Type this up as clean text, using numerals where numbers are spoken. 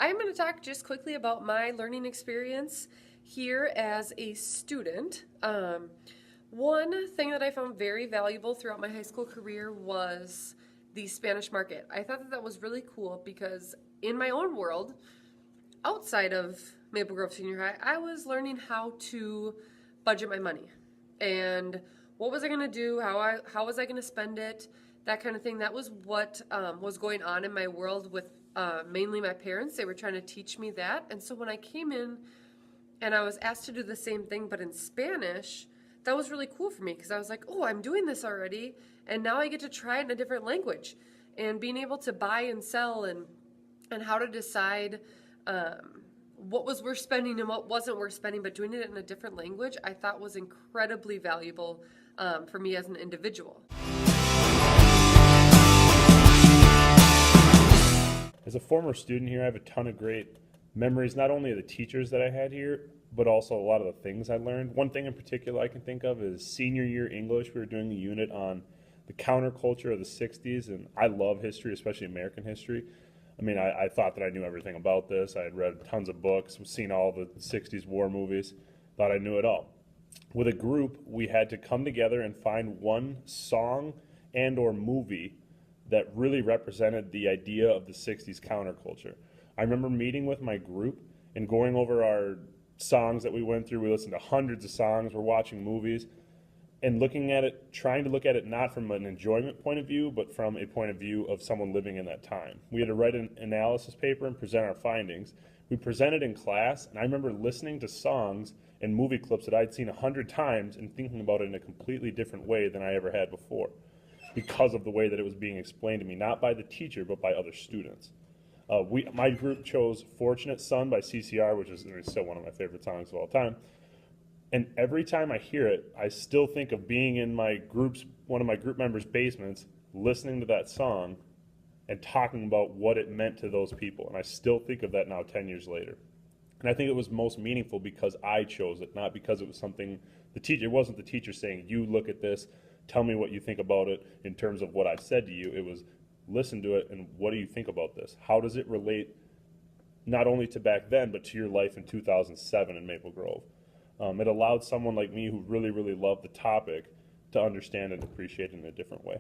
I'm going to talk just quickly about my learning experience here as a student. One thing that I found very valuable throughout my high school career was the Spanish market. I thought that that was really cool because in my own world, outside of Maple Grove Senior High, I was learning how to budget my money and what was I going to do, how was I going to spend it, that kind of thing. That was what was going on in my world with mainly my parents. They were trying to teach me that. And so when I came in and I was asked to do the same thing but in Spanish, that was really cool for me because I was like, oh, I'm doing this already, and now I get to try it in a different language. And being able to buy and sell and how to decide what was worth spending and what wasn't worth spending, but doing it in a different language, I thought was incredibly valuable for me as an individual. As a former student here, I have a ton of great memories, not only of the teachers that I had here, but also a lot of the things I learned. One thing in particular I can think of is senior year English. We were doing a unit on the counterculture of the 60s, and I love history, especially American history. I mean, I thought that I knew everything about this. I had read tons of books, seen all the 60s war movies, thought I knew it all. With a group, we had to come together and find one song and or movie that really represented the idea of the 60s counterculture. I remember meeting with my group and going over our songs that we went through. We listened to hundreds of songs, we're watching movies, and looking at it, trying to look at it not from an enjoyment point of view, but from a point of view of someone living in that time. We had to write an analysis paper and present our findings. We presented in class, and I remember listening to songs and movie clips that I'd seen 100 times and thinking about it in a completely different way than I ever had before, because of the way that it was being explained to me, not by the teacher, but by other students. My group chose Fortunate Son by CCR, which is still one of my favorite songs of all time. And every time I hear it, I still think of being in one of my group members' basements, listening to that song and talking about what it meant to those people. And I still think of that now 10 years later. And I think it was most meaningful because I chose it, not because it was something it wasn't the teacher saying, you look at this, tell me what you think about it in terms of what I've said to you. It was, listen to it and what do you think about this? How does it relate not only to back then, but to your life in 2007 in Maple Grove? It allowed someone like me who really, really loved the topic to understand and appreciate it in a different way.